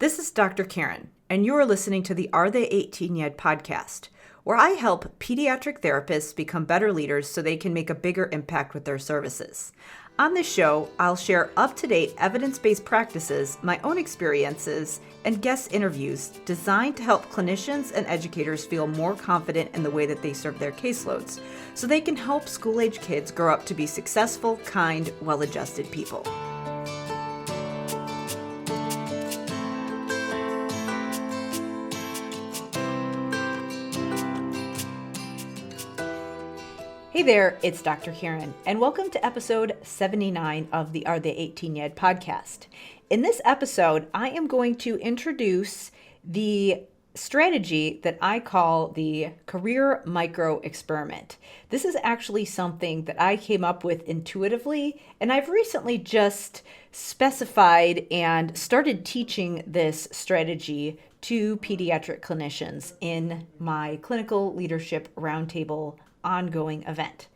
This is Dr. Karen, and you are listening to the Are They 18 Yet podcast, where I help pediatric therapists become better leaders so they can make a bigger impact with their services. On this show, I'll share up-to-date evidence-based practices, my own experiences, and guest interviews designed to help clinicians and educators feel more confident in the way that they serve their caseloads, so they can help school-age kids grow up to be successful, kind, well-adjusted people. Hey there, it's Dr. Karen, and welcome to episode 79 of the Are They 18 Yet podcast. In this episode, I am going to introduce the strategy that I call the career micro experiment. This is actually something that I came up with intuitively, and I've recently just specified and started teaching this strategy to pediatric clinicians in my clinical leadership roundtable ongoing event.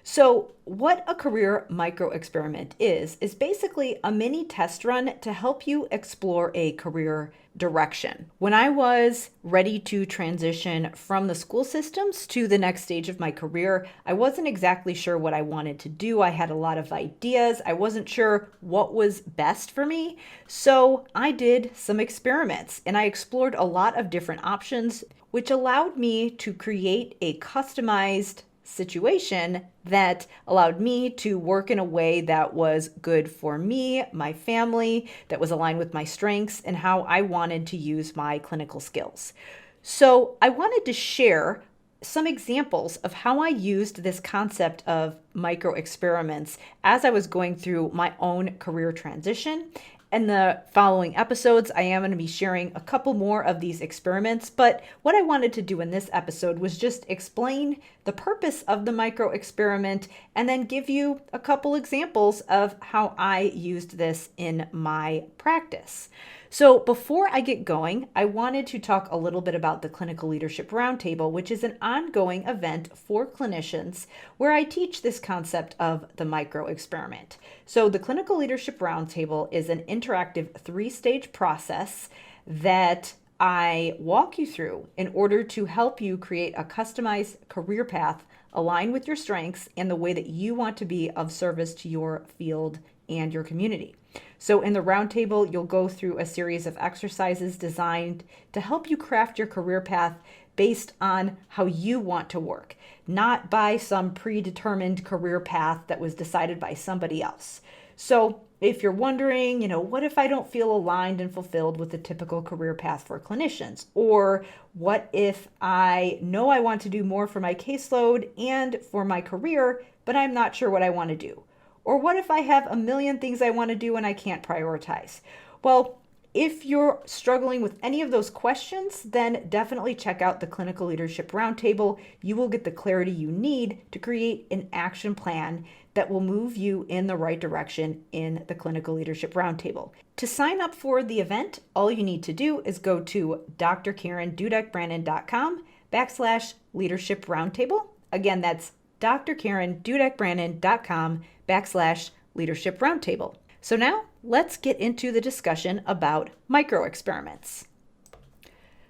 So what a career micro experiment is basically a mini test run to help you explore a career direction. When I was ready to transition from the school systems to the next stage of my career, I wasn't exactly sure what I wanted to do. I had a lot of ideas. I wasn't sure what was best for me. So I did some experiments and I explored a lot of different options, which allowed me to create a customized situation that allowed me to work in a way that was good for me, my family, that was aligned with my strengths and how I wanted to use my clinical skills. So I wanted to share some examples of how I used this concept of micro experiments as I was going through my own career transition. In the following episodes, I am going to be sharing a couple more of these experiments, but what I wanted to do in this episode was just explain the purpose of the micro experiment and then give you a couple examples of how I used this in my practice. So before I get going, I wanted to talk a little bit about the Clinical Leadership Roundtable, which is an ongoing event for clinicians where I teach this concept of the micro experiment. So the Clinical Leadership Roundtable is an interactive 3-stage process that I walk you through in order to help you create a customized career path aligned with your strengths and the way that you want to be of service to your field and your community. So in the roundtable, you'll go through a series of exercises designed to help you craft your career path based on how you want to work, not by some predetermined career path that was decided by somebody else. So if you're wondering, what if I don't feel aligned and fulfilled with the typical career path for clinicians? Or what if I know I want to do more for my caseload and for my career, but I'm not sure what I want to do? Or what if I have a million things I want to do and I can't prioritize? Well, if you're struggling with any of those questions, then definitely check out the Clinical Leadership Roundtable. You will get the clarity you need to create an action plan that will move you in the right direction in the Clinical Leadership Roundtable. To sign up for the event, all you need to do is go to drkarendudek-brannan.com/leadership roundtable. Again, that's drkarendudek-brannan.com/leadership roundtable. So now let's get into the discussion about micro experiments.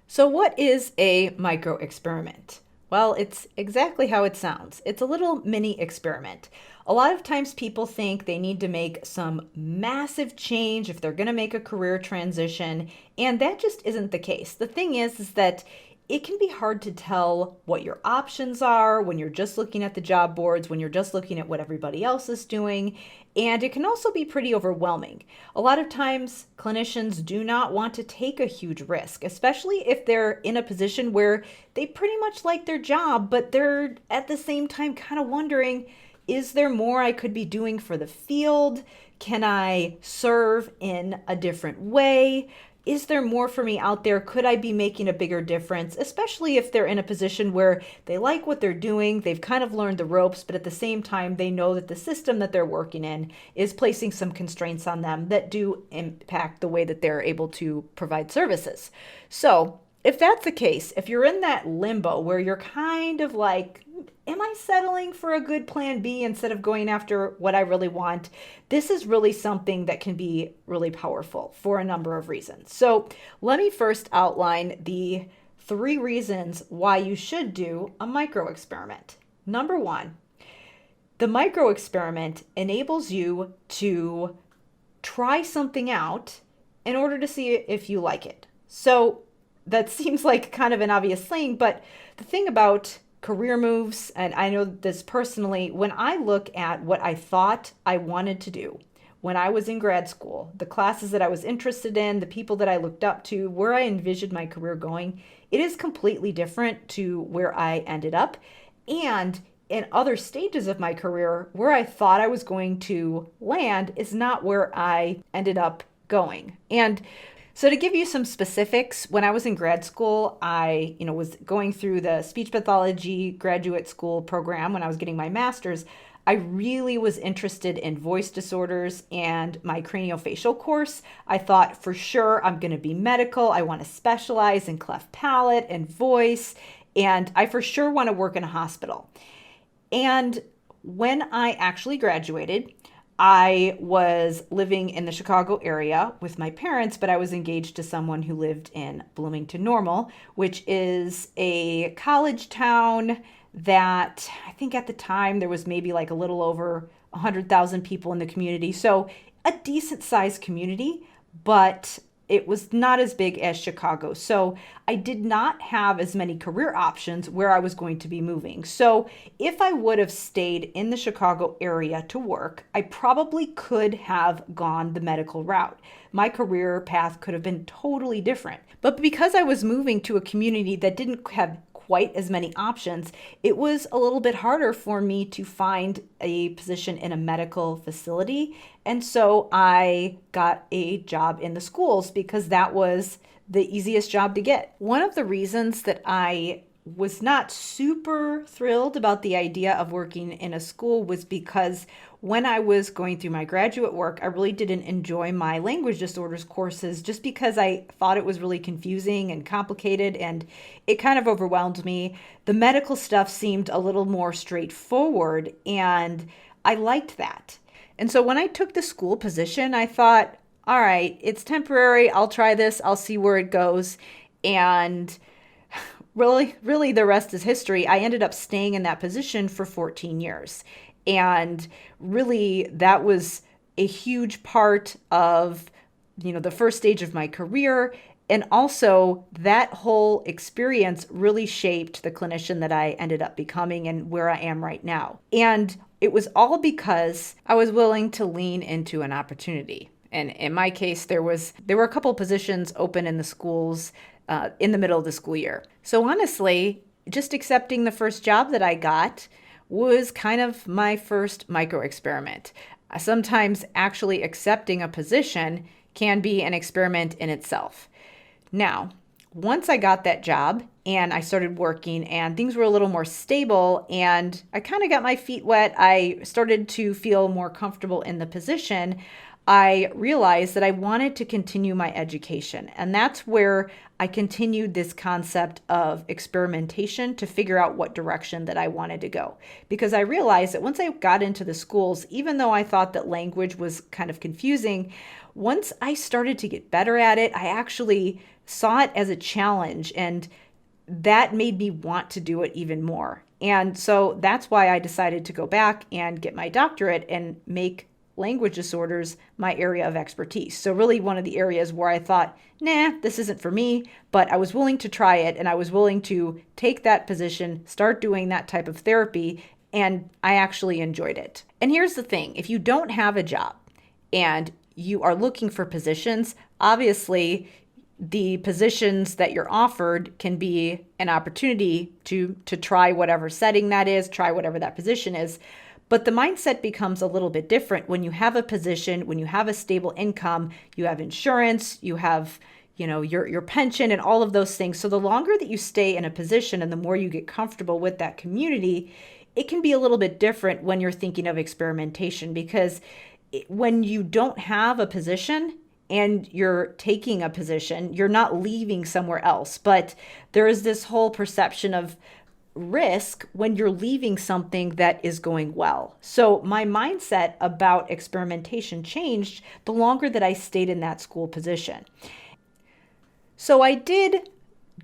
So what is a micro experiment? Well, it's exactly how it sounds. It's a little mini experiment. A lot of times people think they need to make some massive change if they're going to make a career transition, and that just isn't the case. The thing is that it can be hard to tell what your options are when you're just looking at the job boards, when you're just looking at what everybody else is doing, and it can also be pretty overwhelming. A lot of times, clinicians do not want to take a huge risk, especially if they're in a position where they pretty much like their job, but they're at the same time kind of wondering, is there more I could be doing for the field? Can I serve in a different way? Is there more for me out there? Could I be making a bigger difference? Especially if they're in a position where they like what they're doing, they've kind of learned the ropes, but at the same time, they know that the system that they're working in is placing some constraints on them that do impact the way that they're able to provide services. So if that's the case, if you're in that limbo where you're kind of like, am I settling for a good plan B instead of going after what I really want? This is really something that can be really powerful for a number of reasons. So let me first outline the 3 reasons why you should do a micro experiment. Number 1, the micro experiment enables you to try something out in order to see if you like it. So that seems like kind of an obvious thing, but the thing about career moves, and I know this personally, when I look at what I thought I wanted to do when I was in grad school, the classes that I was interested in, the people that I looked up to, where I envisioned my career going, it is completely different to where I ended up. And in other stages of my career, where I thought I was going to land is not where I ended up going. And so to give you some specifics, when I was in grad school, I was going through the speech pathology graduate school program when I was getting my master's. I really was interested in voice disorders and my craniofacial course. I thought for sure I'm going to be medical. I want to specialize in cleft palate and voice, and I for sure want to work in a hospital. And when I actually graduated, I was living in the Chicago area with my parents, but I was engaged to someone who lived in Bloomington Normal, which is a college town that I think at the time there was maybe like a little over 100,000 people in the community. So a decent sized community, but it was not as big as Chicago. So I did not have as many career options where I was going to be moving. So if I would have stayed in the Chicago area to work, I probably could have gone the medical route. My career path could have been totally different. But because I was moving to a community that didn't have quite as many options, it was a little bit harder for me to find a position in a medical facility. And so I got a job in the schools because that was the easiest job to get. One of the reasons that I was not super thrilled about the idea of working in a school was because when I was going through my graduate work, I really didn't enjoy my language disorders courses just because I thought it was really confusing and complicated and it kind of overwhelmed me. The medical stuff seemed a little more straightforward and I liked that. And so when I took the school position, I thought, all right, it's temporary. I'll try this. I'll see where it goes. And really the rest is history. I ended up staying in that position for 14 years. And really that was a huge part of, the first stage of my career. And also that whole experience really shaped the clinician that I ended up becoming and where I am right now. And it was all because I was willing to lean into an opportunity. And in my case, there were a couple positions open in the schools in the middle of the school year. So honestly, just accepting the first job that I got was kind of my first micro experiment. Sometimes actually accepting a position can be an experiment in itself. Now, once I got that job and I started working and things were a little more stable and I kind of got my feet wet, I started to feel more comfortable in the position, I realized that I wanted to continue my education. And that's where I continued this concept of experimentation to figure out what direction that I wanted to go. Because I realized that once I got into the schools, even though I thought that language was kind of confusing, once I started to get better at it, I actually saw it as a challenge. And that made me want to do it even more. And so that's why I decided to go back and get my doctorate and make language disorders my area of expertise. So really one of the areas where I thought, nah, this isn't for me, but I was willing to try it and I was willing to take that position, start doing that type of therapy, and I actually enjoyed it. And here's the thing, if you don't have a job and you are looking for positions, obviously the positions that you're offered can be an opportunity to try whatever setting that is, try whatever that position is. But the mindset becomes a little bit different when you have a position, when you have a stable income, you have insurance, you have, your pension and all of those things. So the longer that you stay in a position and the more you get comfortable with that community, it can be a little bit different when you're thinking of experimentation, because when you don't have a position and you're taking a position, you're not leaving somewhere else. But there is this whole perception of risk when you're leaving something that is going well. So my mindset about experimentation changed the longer that I stayed in that school position. So I did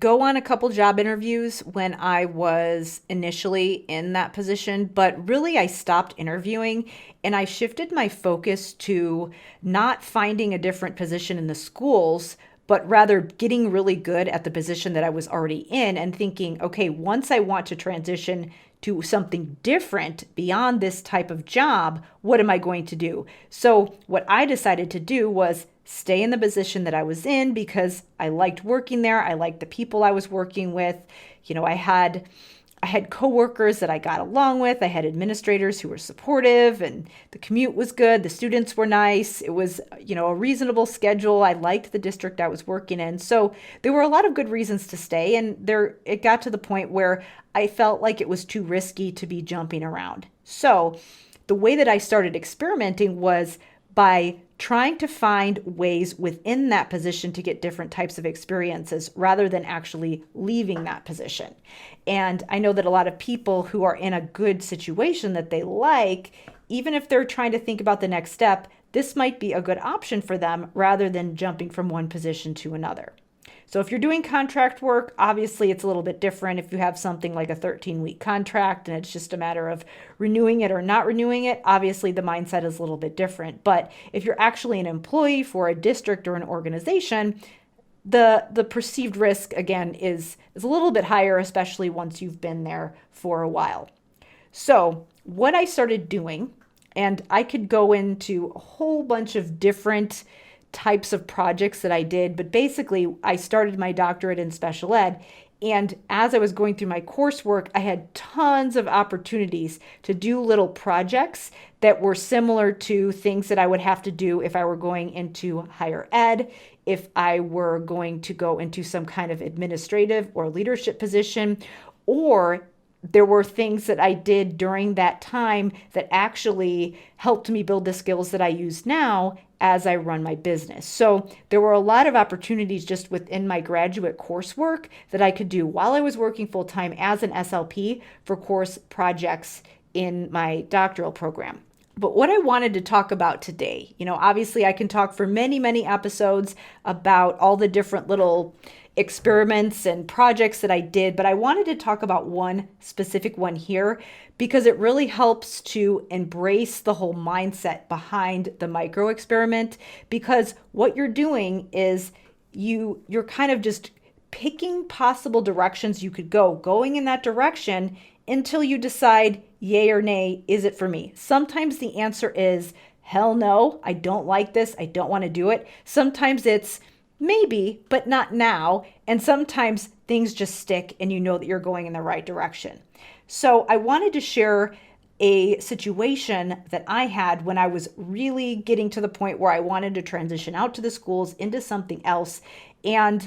go on a couple job interviews when I was initially in that position, but really I stopped interviewing and I shifted my focus to not finding a different position in the schools, but rather getting really good at the position that I was already in and thinking, okay, once I want to transition to something different beyond this type of job, what am I going to do? So what I decided to do was stay in the position that I was in because I liked working there. I liked the people I was working with. I had coworkers that I got along with. I had administrators who were supportive and the commute was good. The students were nice. It was, a reasonable schedule. I liked the district I was working in. So there were a lot of good reasons to stay. And it got to the point where I felt like it was too risky to be jumping around. So the way that I started experimenting was by trying to find ways within that position to get different types of experiences rather than actually leaving that position. And I know that a lot of people who are in a good situation that they like, even if they're trying to think about the next step, this might be a good option for them rather than jumping from one position to another. So if you're doing contract work, obviously it's a little bit different. If you have something like a 13-week contract and it's just a matter of renewing it or not renewing it, obviously the mindset is a little bit different. But if you're actually an employee for a district or an organization, the perceived risk, again, is a little bit higher, especially once you've been there for a while. So what I started doing, and I could go into a whole bunch of different types of projects that I did, but basically I started my doctorate in special ed. And as I was going through my coursework, I had tons of opportunities to do little projects that were similar to things that I would have to do if I were going into higher ed, if I were going to go into some kind of administrative or leadership position, or there were things that I did during that time that actually helped me build the skills that I use now as I run my business. So there were a lot of opportunities just within my graduate coursework that I could do while I was working full-time as an SLP for course projects in my doctoral program. But what I wanted to talk about today, obviously I can talk for many, many episodes about all the different little experiments and projects that I did, but I wanted to talk about one specific one here because it really helps to embrace the whole mindset behind the micro experiment, because what you're doing is you're kind of just picking possible directions you could going in that direction until you decide yay or nay, is it for me? Sometimes the answer is hell no, I don't like this, I don't want to do it. Sometimes it's maybe, but not now. And sometimes things just stick and you know that you're going in the right direction. So I wanted to share a situation that I had when I was really getting to the point where I wanted to transition out to the schools into something else. And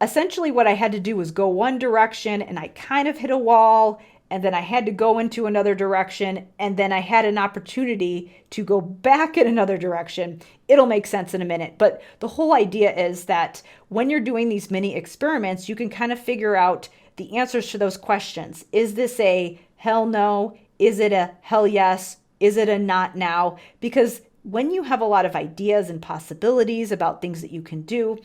essentially what I had to do was go one direction and I kind of hit a wall, and then I had to go into another direction, and then I had an opportunity to go back in another direction. It'll make sense in a minute. But the whole idea is that when you're doing these mini experiments, you can kind of figure out the answers to those questions. Is this a hell no? Is it a hell yes? Is it a not now? Because when you have a lot of ideas and possibilities about things that you can do,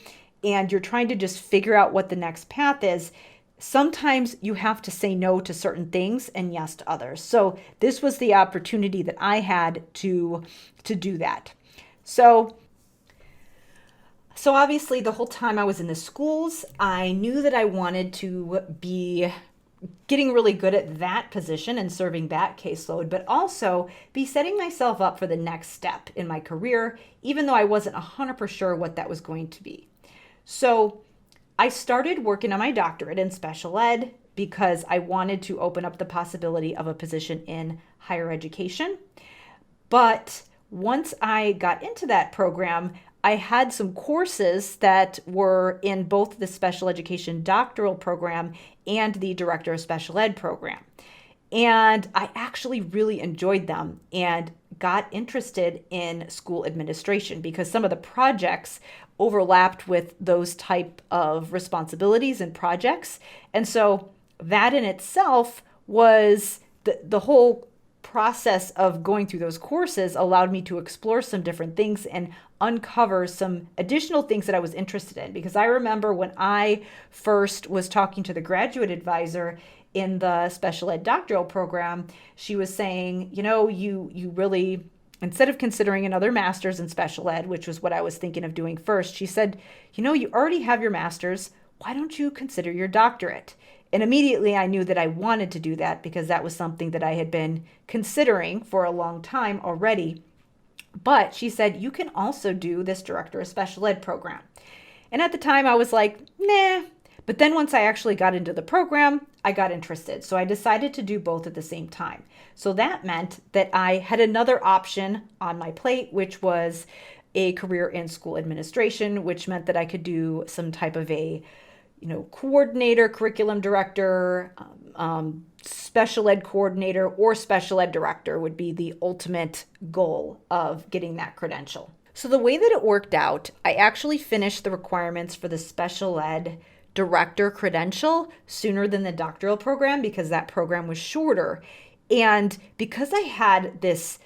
and you're trying to just figure out what the next path is, sometimes you have to say no to certain things and yes to others. So this was the opportunity that I had to do that. So obviously the whole time I was in the schools, I knew that I wanted to be getting really good at that position and serving that caseload, but also be setting myself up for the next step in my career, even though I wasn't 100% sure what that was going to be. So I started working on my doctorate in special ed because I wanted to open up the possibility of a position in higher education. But once I got into that program, I had some courses that were in both the special education doctoral program and the director of special ed program. And I actually really enjoyed them and got interested in school administration because some of the projects overlapped with those type of responsibilities and projects. And so that in itself was the whole process of going through those courses allowed me to explore some different things and uncover some additional things that I was interested in. Because I remember when I first was talking to the graduate advisor in the special ed doctoral program, she was saying, you really, instead of considering another master's in special ed, which was what I was thinking of doing first, she said, you already have your master's. Why don't you consider your doctorate? And immediately I knew that I wanted to do that because that was something that I had been considering for a long time already. But she said, you can also do this director of special ed program. And at the time I was like, nah. But then once I actually got into the program, I got interested. So I decided to do both at the same time. So that meant that I had another option on my plate, which was a career in school administration, which meant that I could do some type of a coordinator, curriculum director, special ed coordinator, or special ed director would be the ultimate goal of getting that credential. So the way that it worked out, I actually finished the requirements for the special ed director credential sooner than the doctoral program because that program was shorter. And because I had this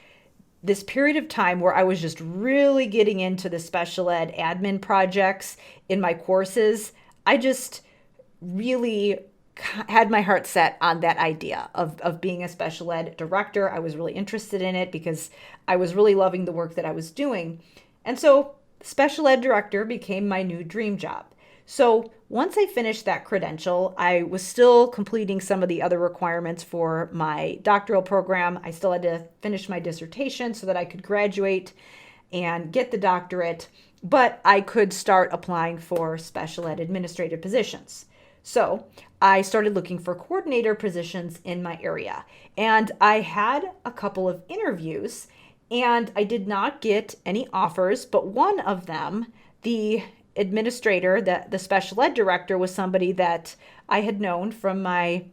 period of time where I was just really getting into the special ed admin projects in my courses, I just really had my heart set on that idea of being a special ed director. I was really interested in it because I was really loving the work that I was doing. And so special ed director became my new dream job. So once I finished that credential, I was still completing some of the other requirements for my doctoral program. I still had to finish my dissertation so that I could graduate and get the doctorate, but I could start applying for special ed administrative positions. So I started looking for coordinator positions in my area, and I had a couple of interviews, and I did not get any offers, but one of them, the administrator, the special ed director, was somebody that I had known from my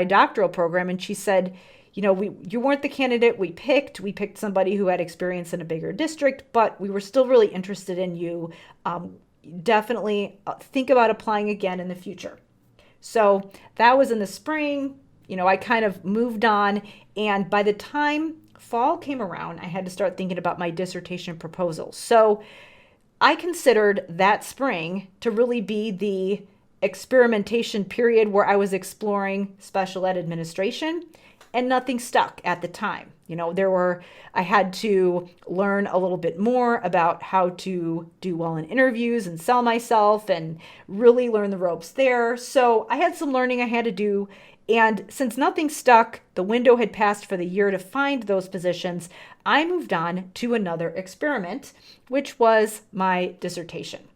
doctoral program, and she said, you weren't the candidate we picked. We picked somebody who had experience in a bigger district, but we were still really interested in you. Definitely think about applying again in the future. So that was in the spring. I kind of moved on, and by the time fall came around, I had to start thinking about my dissertation proposal. So I considered that spring to really be the experimentation period where I was exploring special ed administration, and nothing stuck at the time. I had to learn a little bit more about how to do well in interviews and sell myself and really learn the ropes there. So I had some learning I had to do. And since nothing stuck, the window had passed for the year to find those positions, I moved on to another experiment, which was my dissertation.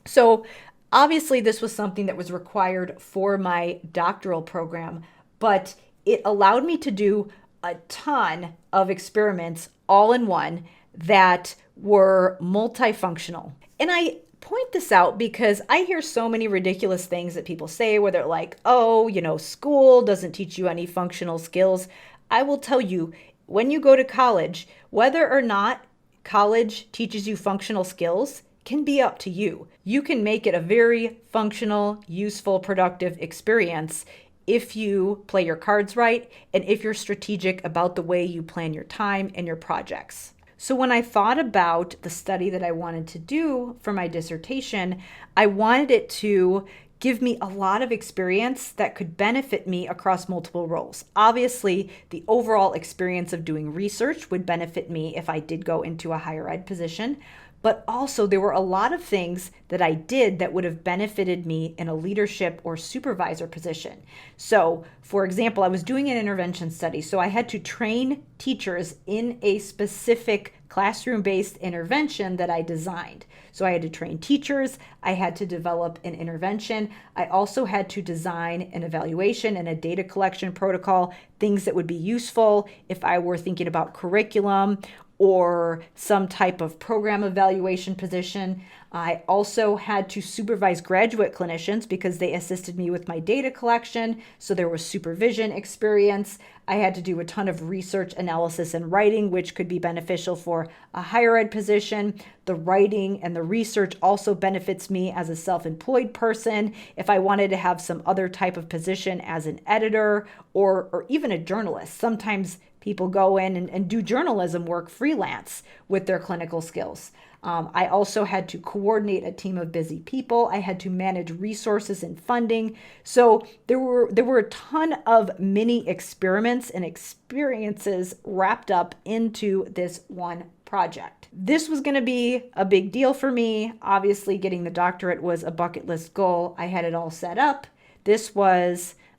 So obviously this was something that was required for my doctoral program, but it allowed me to do a ton of experiments all in one that were multifunctional. And I point this out because I hear so many ridiculous things that people say where they're like, oh, school doesn't teach you any functional skills. I will tell you, when you go to college, whether or not college teaches you functional skills can be up to you. You can make it a very functional, useful, productive experience if you play your cards right and if you're strategic about the way you plan your time and your projects. So when I thought about the study that I wanted to do for my dissertation, I wanted it to give me a lot of experience that could benefit me across multiple roles. Obviously, the overall experience of doing research would benefit me if I did go into a higher ed position. But also there were a lot of things that I did that would have benefited me in a leadership or supervisor position. So, for example, I was doing an intervention study, so I had to train teachers in a specific classroom-based intervention that I designed. So I had to train teachers, I had to develop an intervention, I also had to design an evaluation and a data collection protocol, things that would be useful if I were thinking about curriculum or some type of program evaluation position. I also had to supervise graduate clinicians because they assisted me with my data collection. So there was supervision experience. I had to do a ton of research, analysis, and writing, which could be beneficial for a higher ed position. The writing and the research also benefits me as a self-employed person if I wanted to have some other type of position as an editor or even a journalist. Sometimes people go in and do journalism work freelance with their clinical skills. I also had to coordinate a team of busy people. I had to manage resources and funding. So there were a ton of mini experiments and experiences wrapped up into this one project. This was going to be a big deal for me. Obviously, getting the doctorate was a bucket list goal. I had it all set up.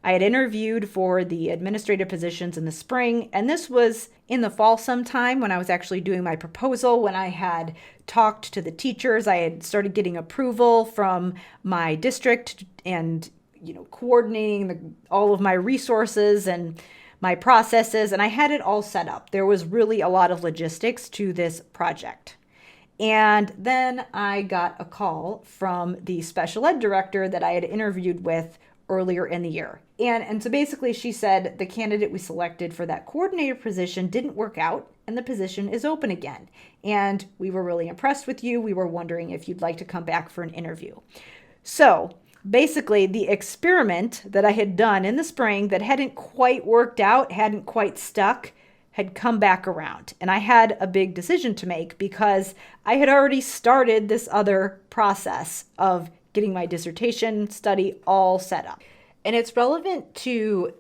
I had interviewed for the administrative positions in the spring, and this was in the fall sometime when I was actually doing my proposal, when I had talked to the teachers. I had started getting approval from my district and, coordinating all of my resources and my processes, and I had it all set up. There was really a lot of logistics to this project. And then I got a call from the special ed director that I had interviewed with earlier in the year. And so basically she said the candidate we selected for that coordinator position didn't work out and the position is open again. And we were really impressed with you. We were wondering if you'd like to come back for an interview. So basically the experiment that I had done in the spring that hadn't quite worked out, hadn't quite stuck, had come back around. And I had a big decision to make because I had already started this other process of getting my dissertation study all set up. And it's relevant to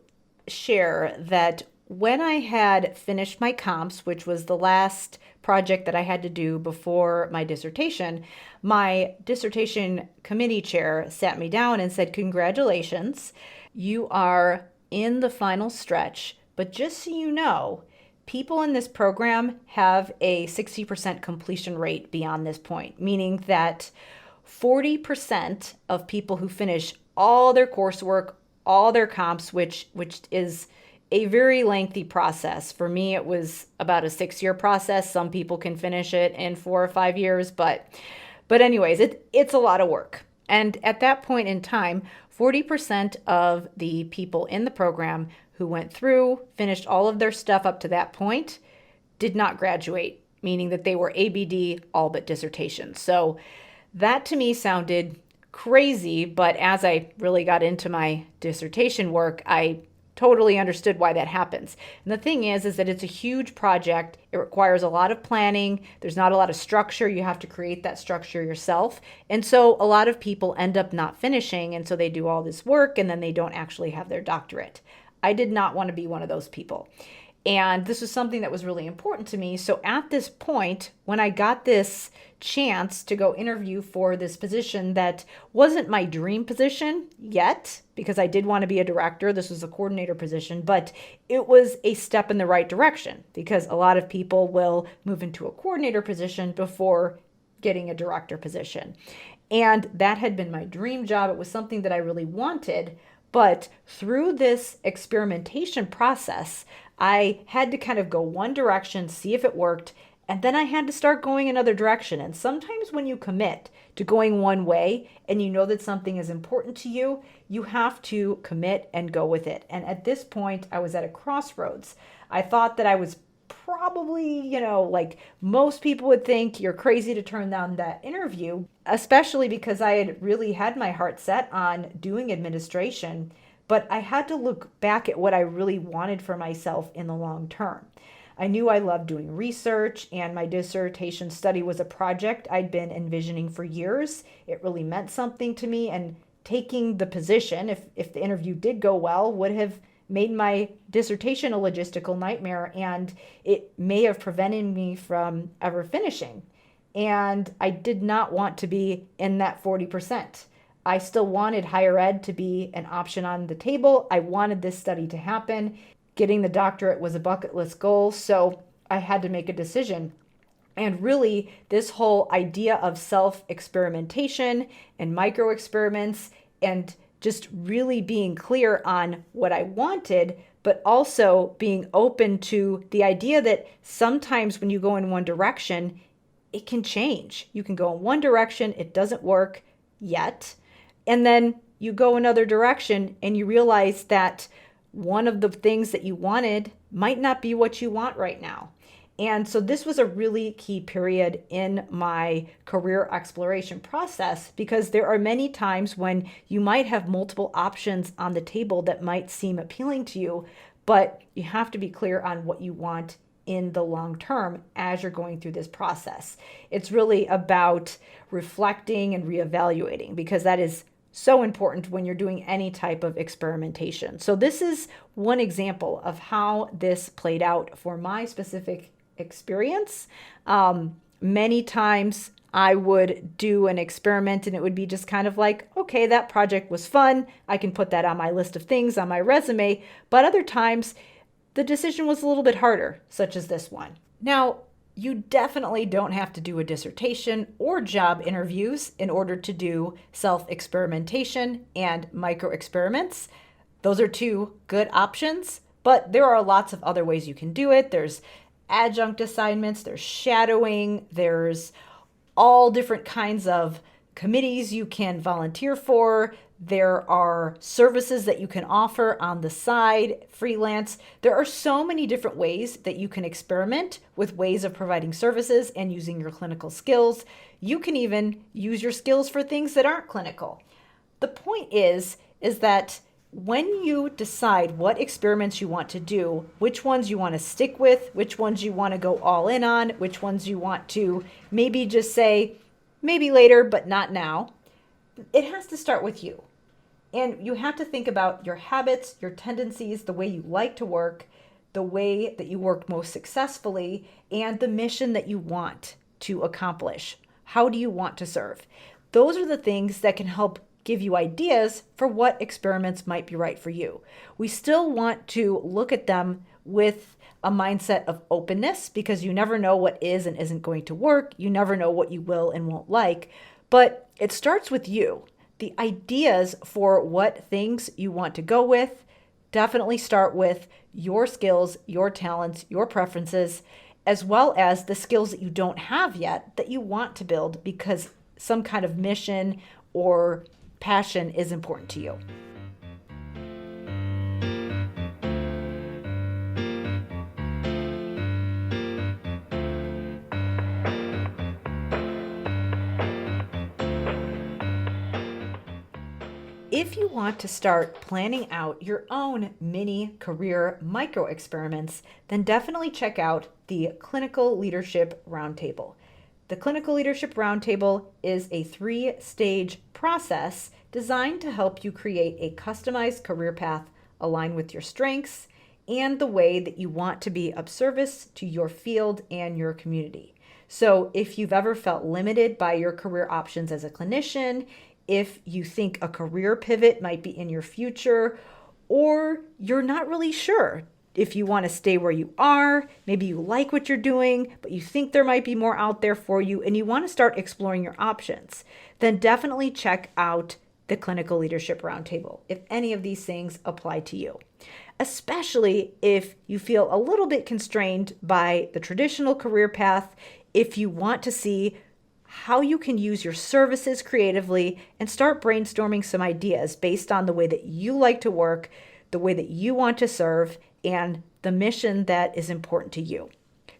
share that when I had finished my comps, which was the last project that I had to do before my dissertation committee chair sat me down and said, "Congratulations, you are in the final stretch, but just so you know, people in this program have a 60% completion rate beyond this point," meaning that 40% of people who finish all their coursework, all their comps, which is a very lengthy process. For me, it was about a 6-year process. Some people can finish it in 4 or 5 years, but anyways, it's a lot of work. And at that point in time, 40% of the people in the program who went through, finished all of their stuff up to that point, did not graduate, meaning that they were ABD, all but dissertation. So that to me sounded crazy, but as I really got into my dissertation work, I totally understood why that happens. And the thing is that it's a huge project. It requires a lot of planning. There's not a lot of structure. You have to create that structure yourself. And so a lot of people end up not finishing, and so they do all this work and then they don't actually have their doctorate. I did not want to be one of those people. And this was something that was really important to me. So at this point, when I got this chance to go interview for this position that wasn't my dream position yet, because I did want to be a director, this was a coordinator position, but it was a step in the right direction because a lot of people will move into a coordinator position before getting a director position. And that had been my dream job. It was something that I really wanted. But through this experimentation process, I had to kind of go one direction, see if it worked, and then I had to start going another direction. And sometimes when you commit to going one way and you know that something is important to you, you have to commit and go with it. And at this point, I was at a crossroads. I thought that I was probably, like most people would think, you're crazy to turn down that interview, especially because I had really had my heart set on doing administration. But I had to look back at what I really wanted for myself in the long term. I knew I loved doing research, and my dissertation study was a project I'd been envisioning for years. It really meant something to me, and taking the position, if the interview did go well, would have made my dissertation a logistical nightmare, and it may have prevented me from ever finishing. And I did not want to be in that 40%. I still wanted higher ed to be an option on the table. I wanted this study to happen. Getting the doctorate was a bucket list goal, so I had to make a decision. And really, this whole idea of self-experimentation and micro experiments and just really being clear on what I wanted, but also being open to the idea that sometimes when you go in one direction, it can change. You can go in one direction, it doesn't work yet, and then you go another direction and you realize that one of the things that you wanted might not be what you want right now. And so this was a really key period in my career exploration process, because there are many times when you might have multiple options on the table that might seem appealing to you, but you have to be clear on what you want in the long term as you're going through this process. It's really about reflecting and reevaluating, because that is so important when you're doing any type of experimentation. So this is one example of how this played out for my specific experience. Many times I would do an experiment and it would be just kind of like, okay, that project was fun. I can put that on my list of things on my resume. But other times the decision was a little bit harder, such as this one. Now, you definitely don't have to do a dissertation or job interviews in order to do self-experimentation and micro-experiments. Those are two good options, but there are lots of other ways you can do it. There's adjunct assignments, there's shadowing, there's all different kinds of committees you can volunteer for. There are services that you can offer on the side, freelance. There are so many different ways that you can experiment with ways of providing services and using your clinical skills. You can even use your skills for things that aren't clinical. The point is that when you decide what experiments you want to do, which ones you want to stick with, which ones you want to go all in on, which ones you want to maybe just say, maybe later, but not now, it has to start with you. And you have to think about your habits, your tendencies, the way you like to work, the way that you work most successfully, and the mission that you want to accomplish. How do you want to serve? Those are the things that can help give you ideas for what experiments might be right for you. We still want to look at them with a mindset of openness, because you never know what is and isn't going to work. You never know what you will and won't like, but it starts with you. The ideas for what things you want to go with definitely start with your skills, your talents, your preferences, as well as the skills that you don't have yet that you want to build because some kind of mission or passion is important to you. If you want to start planning out your own mini career micro experiments, then definitely check out the Clinical Leadership Roundtable. The Clinical Leadership Roundtable is a 3-stage process designed to help you create a customized career path aligned with your strengths and the way that you want to be of service to your field and your community. So if you've ever felt limited by your career options as a clinician, if you think a career pivot might be in your future, or you're not really sure if you want to stay where you are, maybe you like what you're doing, but you think there might be more out there for you and you want to start exploring your options, then definitely check out the Clinical Leadership Roundtable if any of these things apply to you. Especially if you feel a little bit constrained by the traditional career path, if you want to see how you can use your services creatively and start brainstorming some ideas based on the way that you like to work, the way that you want to serve, and the mission that is important to you.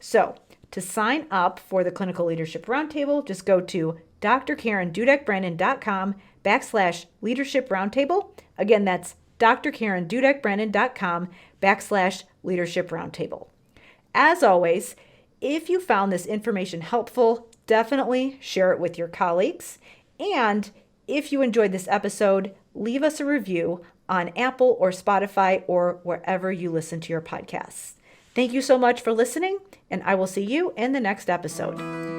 So to sign up for the Clinical Leadership Roundtable, just go to drkarendudek-brannan.com/leadership roundtable. Again, that's drkarendudek-brannan.com/leadership roundtable. As always, if you found this information helpful, definitely share it with your colleagues. And if you enjoyed this episode, leave us a review on Apple or Spotify or wherever you listen to your podcasts. Thank you so much for listening, and I will see you in the next episode.